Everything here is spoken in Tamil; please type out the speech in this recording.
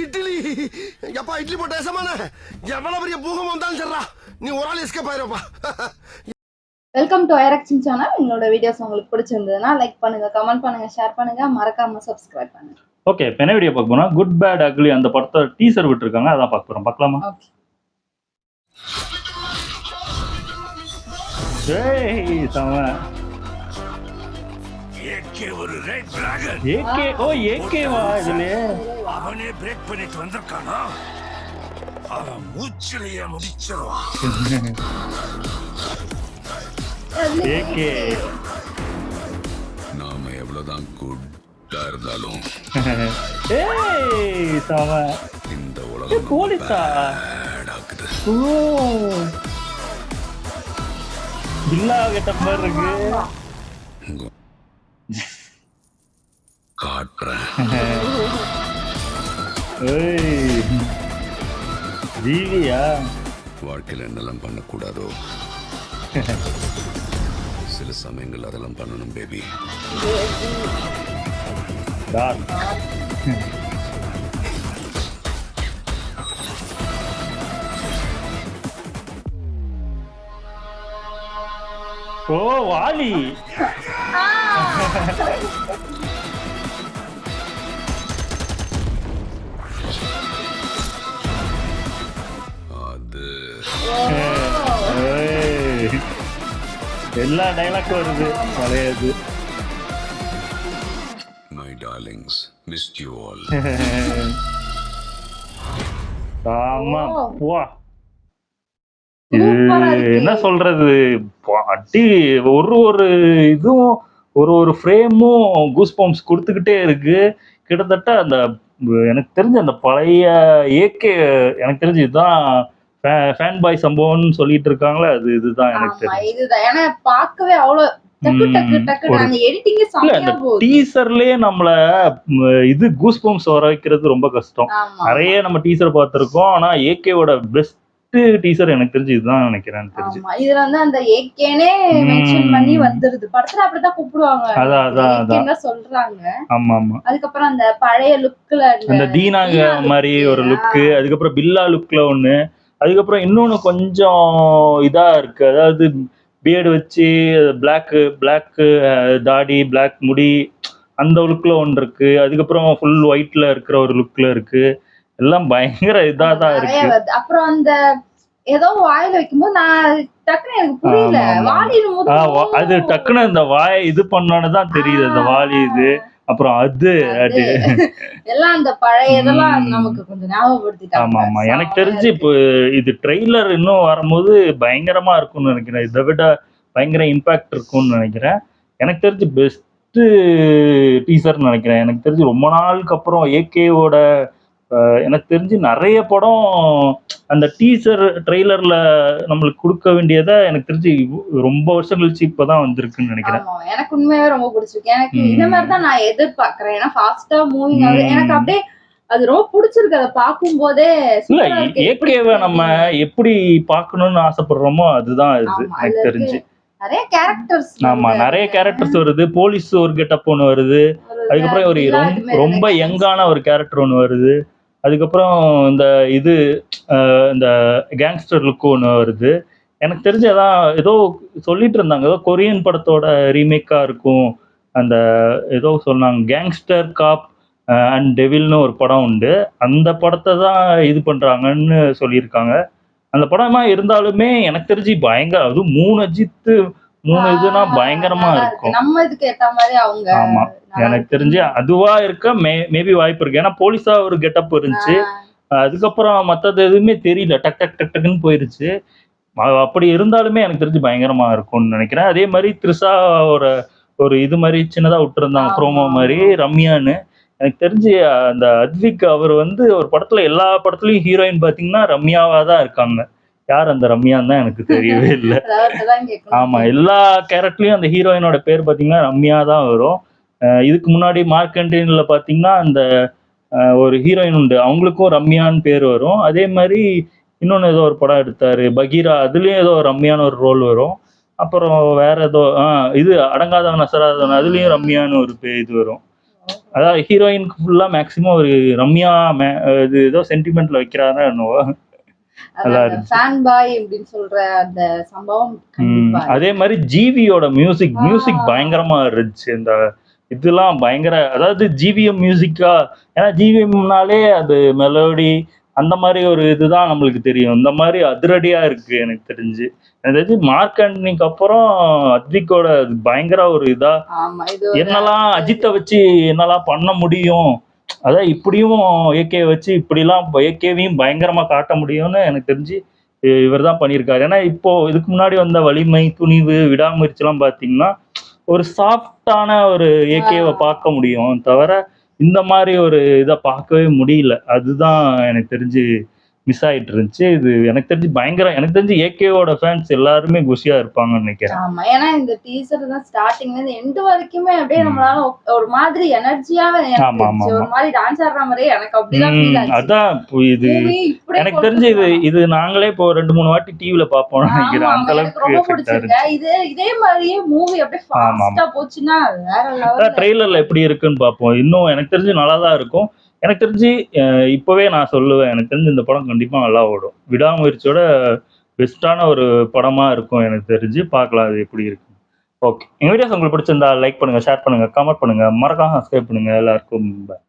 இட்லி எப்பா இட்லி போட்ட சமான எவ்வளவு பெரிய பூகம் வந்தாலும் சரிடா நீ ஒரு ஆள் எஸ்கேப் ஆயிருப்பா. வெல்கம் டு ஐரக்ஷன் சேனல். என்னோட வீடியோஸ் உங்களுக்கு பிடிச்சிருந்ததுன்னா லைக் பண்ணுங்க, கமெண்ட் பண்ணுங்க, ஷேர் பண்ணுங்க, மறக்காம சப்ஸ்கிரைப் பண்ணுங்க. ஓகே, இப்போ என்ன வீடியோ பார்க்க போனா குட் பேட் அக்லி அந்த படத்தை டீசர் விட்டுருக்காங்க, அதான் பார்க்க போறோம். பார்க்கலாமா? ஓகே. ஏய் சம ஏகே ஒரு ரெட் டிராகன். ஏகே ஓ ஏகே வா இதுல அவனே பிரேக் பண்ணிட்டு வந்திருக்கானா? அவன் மூச்சிலேயே முடிச்சிருவான். ஏகே நாம எவ்வளவுதான் குட்டா இருந்தாலும் ஏய் சம இந்த உலகம் போலீஸா பேடாக்குது. ஓ பில்லா கெட்ட மாதிரி இருக்கு. காட்டுறேன். ஏய் ஜீவியா வாழ்க்கையில் என்னெல்லாம் பண்ணக்கூடாதோ சில சமயங்கள் அதெல்லாம் பண்ணணும் பேபி. டான் ஓ வாலி அது எல்லா டைலாக்கும் வருது பழையது. My darlings mist you all. ஆமா வா சூப்பரா இருக்கு. என்ன சொல்றது, அடி ஒரு இதுவும் ஒரு ஃப்ரேமும் கூஸ் பம்ப்ஸ் கொடுத்துக்கிட்டே இருக்கு. கிட்டத்தட்ட அந்த எனக்கு தெரிஞ்ச அந்த பழைய ஏகே எனக்கு தெரிஞ்சு இதுதான் ஃபேன் பாய் சம்பவம்னு சொல்லிட்டு இருக்காங்களே, இதுதான் எனக்கு தெரியும். இதுதான் ஏன்னா பார்க்கவே அவ்வளவு டக்கு டக்கு டக்கு அந்த எடிட்டிங் இல்ல செமையா அந்த போகுது. டீசர்லயே நம்மள இது கூஸ் பம்ப்ஸ் வர வைக்கிறது ரொம்ப கஷ்டம். ஆமா. நிறைய நம்ம டீசர் பார்த்திருக்கோம், ஆனா ஏகேவோட பெஸ்ட் டீசர் எனக்கு தெரிஞ்சு இதுதான் நினைக்கிறேன். தெரிஞ்சு ஆமா, இதுல வந்து அந்த ஏகேனே மென்ஷன் பண்ணி வந்துருது. படத்துல அப்படிதான் கூப்பிடுவாங்க, அதான் சொல்றாங்க. ஆமா ஆமா. அதுக்கப்புறம் அந்த பழைய லுக்ல அந்த தீனாங்க மாதிரி ஒரு லுக்கு, அதுக்கப்புறம் பில்லா லுக்ல ஒண்ணு, அதுக்கப்புறம் இன்னொன்னு கொஞ்சம் இதா இருக்கு, அதாவது பியர்டு வச்சு பிளாக் தாடி பிளாக் முடி அந்த லுக்ல ஒன்று இருக்கு. அதுக்கப்புறம் ஃபுல் ஒயிட்ல இருக்கிற ஒரு லுக்ல இருக்கு. எல்லாம் பயங்கர இதாதான் இருக்கு. அப்புறம் அந்த ஏதோ வாயில வைக்கும்போது நான் டக்குன்னு எனக்கு புரியல, வாலிடும் அது டக்குன்னு இந்த வாய் இது பண்ணோன்னு தான் தெரியுது அந்த வாலி இது. அப்புறம் அது எல்லாம் அந்த பழைய இதெல்லாம் நமக்கு கொஞ்சம் ஞாபகப்படுத்திட்டாங்க. ஆமா ஆமா. எனக்கு தெரிஞ்சு இப்போ இது ட்ரெய்லர் இன்னும் வரும்போது பயங்கரமா இருக்கும்னு நினைக்கிறேன். இதை விட பயங்கர இம்பாக்ட் இருக்கும்னு நினைக்கிறேன். எனக்கு தெரிஞ்சு பெஸ்ட் டீசர்னு நினைக்கிறேன். எனக்கு தெரிஞ்சு ரொம்ப நாளுக்கு அப்புறம் ஏகேவோட எனக்கு தெரிஞ்சு நிறைய படம் அந்த டீசர் ட்ரெய்லர்ல நம்மளுக்கு கொடுக்க வேண்டியதை எனக்கு தெரிஞ்சு ரொம்ப வருஷம் கழிச்சு இப்பதான் வந்திருக்குன்னு நினைக்கிறேன். எனக்கு உண்மையாவே ரொம்ப பிடிச்சிருக்கு. எனக்கு இந்த மாதிரி தான் நான் எதிர்பார்க்கிறேன். ஏன்னா ஃபாஸ்டா மூவிங் ஆகுது, எனக்கு அப்படியே அது ரொம்ப பிடிச்சிருக்கு. அதை பார்க்கும் போதே இல்ல ஏகேவை நம்ம எப்படி பார்க்கணும்னு ஆசைப்படுறோமோ அதுதான் இது எனக்கு தெரிஞ்சு. நிறைய கேரக்டர்ஸ், ஆமா நிறைய கேரக்டர்ஸ் வருது. போலீஸ் ஒரு கெட்டப் ஒன்று வருது, அதுக்கப்புறம் ஒரு ரொம்ப யங்கான ஒரு கேரக்டர் ஒன்று வருது, அதுக்கப்புறம் இந்த கேங்ஸ்டர் லுக்கு ஒன்று வருது. எனக்கு தெரிஞ்சு அதான் ஏதோ சொல்லிட்டு இருந்தாங்க, ஏதோ கொரியன் படத்தோட ரீமேக்கா இருக்கும் அந்த ஏதோ சொன்னாங்க. கேங்ஸ்டர் காப் அண்ட் டெவில்னு ஒரு படம் உண்டு, அந்த படத்தை தான் இது பண்றாங்கன்னு சொல்லியிருக்காங்க. அந்த படமா இருந்தாலுமே எனக்கு தெரிஞ்சு பயங்கர, அதுவும் 3 அஜித் 3 இதுனா பயங்கரமா இருக்கும். நம்ம இதுக்கு ஏத்த மாதிரி அவங்க. ஆமா எனக்கு தெரிஞ்சு அதுவா இருக்க மேபி வாய்ப்பு இருக்கு. ஏன்னா போலீஸா ஒரு கெட்டப் இருந்துச்சு, அதுக்கப்புறம் மற்றது எதுவுமே தெரியல, டக் டக் டக் டக்குன்னு போயிருச்சு. அப்படி இருந்தாலுமே எனக்கு தெரிஞ்சு பயங்கரமா இருக்கும்னு நினைக்கிறேன். அதே மாதிரி த்ரிஷா ஒரு இது மாதிரி சின்னதா விட்டுருந்தாங்க ப்ரோமோ மாதிரி, ரம்யான்னு. எனக்கு தெரிஞ்சு அந்த அத்விக் அவர் வந்து ஒரு படத்துல எல்லா படத்துலயும் ஹீரோயின் பாத்தீங்கன்னா ரம்யாவா தான் இருக்காங்க. யார் அந்த ரம்யான்னு தான் எனக்கு தெரியவே இல்லை. ஆமா எல்லா கேரக்டர்லயும் அந்த ஹீரோயினோட பேர் பாத்தீங்கன்னா ரம்யா தான் வரும். இதுக்கு முன்னாடி மார்க்கண்டேன்ல பாத்தீங்கன்னா அந்த ஒரு ஹீரோயின் உண்டு, அவங்களுக்கும் ரம்யான்னு பேர் வரும். அதே மாதிரி இன்னொன்னு ஏதோ ஒரு படம் எடுத்தாரு பகீரா, அதுலயும் ஏதோ ரம்யான்னு ஒரு ரோல் வரும். அப்புறம் வேற ஏதோ இது அடங்காதவன் அசராதவன், அதுலயும் ரம்யான்னு ஒரு இது வரும். அதாவது ஹீரோயினுக்கு ஃபுல்லா மேக்ஸிமம் ஒரு ரம்யா இது ஏதோ சென்டிமெண்ட்ல வைக்கிறாரா என்னவோ நல்லா இருந்துச்சு. ஃபேன் பாய் அப்படின்னு சொல்ற அந்த சம்பவம் கண்டிப்பா அதே மாதிரி ஜிவியோட மியூசிக் பயங்கரமா இருந்துச்சு. இந்த இதெல்லாம் பயங்கர, அதாவது ஜிவிஎம் மியூசிக்கா, ஏன்னா ஜிவிஎம்னாலே அது மெலோடி அந்த மாதிரி ஒரு இதுதான் நம்மளுக்கு தெரியும். இந்த மாதிரி அதிரடியா இருக்கு எனக்கு தெரிஞ்சு. எனக்கு தெரிஞ்சு மார்க் ஆண்டனிக்கு அப்புறம் அத்விக்கோட பயங்கர ஒரு இதா ஆமா இது ஒரு என்னெல்லாம் அஜித்தை வச்சு என்னெல்லாம் பண்ண முடியும், அதான் இப்படியும் ஏகே வச்சு இப்படிலாம் ஏகேவையும் பயங்கரமா காட்ட முடியும்னு எனக்கு தெரிஞ்சு இவர் தான் பண்ணியிருக்காரு. ஏன்னா இப்போ இதுக்கு முன்னாடி வந்த வலிமை, துணிவு, விடாமுயற்சிலாம் பார்த்தீங்கன்னா ஒரு சாஃப்டான ஒரு ஏகேவை பார்க்க முடியும் தவிர இந்த மாதிரி ஒரு இதை பார்க்கவே முடியல. அதுதான் எனக்கு தெரிஞ்சு மிஸ் ஆயிட்டு இருந்துச்சு. இது எனக்கு தெரிஞ்சு பயங்கர, எனக்கு தெரிஞ்சு ஏகேவோட ஃபேன்ஸ் எல்லாருமே குஷியா இருப்பாங்கன்னு நினைக்கிறேன். ஆமா ஏன்னா இந்த டீசர் தான் ஸ்டார்டிங்ல இருந்து எண்ட் வரைக்குமே அப்படியே நம்மளால ஒரு மாதிரி எனர்ஜியாவே ஆமா, ஆமா, ஒரு மாதிரி டான்ஸ் ஆடுற மாதிரியே எனக்கு அப்படிதான் ஃபீல் ஆச்சு. அதான் இப்போ இது Movie இப்படியே எனக்கு தெரிஞ்சு இது நாங்களே இப்போ 2-3 வாட்டி டிவில பார்ப்போம்னு நினைக்கிறேன். ஆமா, அந்த எனக்கு அளவுக்கு ரொம்ப எஃபெக்டா பிடிச்சிருக்கு. இருந்துச்சு. இதே மாதிரியே மூவி அப்படியே ஆமா, ஃபாஸ்டா போச்சுன்னா வேற லெவல். அதான் ட்ரெய்லர்ல எப்படி இருக்குன்னு பார்ப்போம். இன்னும் எனக்கு தெரிஞ்சு நல்லா தான் இருக்கும். எனக்கு தெரிஞ்சு இப்பவே நான் சொல்லுவேன், எனக்கு தெரிஞ்சு இந்த படம் கண்டிப்பா நல்லா ஓடும். விடாமுயற்சியோட பெஸ்டான ஒரு படமா இருக்கும் எனக்கு தெரிஞ்சு. பார்க்கலாம் அது எப்படி இருக்கு. ஓகே, எங்க வீடியோஸ் உங்களுக்கு பிடிச்சிருந்தா லைக் பண்ணுங்க, ஷேர் பண்ணுங்க, கமெண்ட் பண்ணுங்க, மறக்காம சப்ஸ்கிரைப் பண்ணுங்க. எல்லாருக்கும் bye.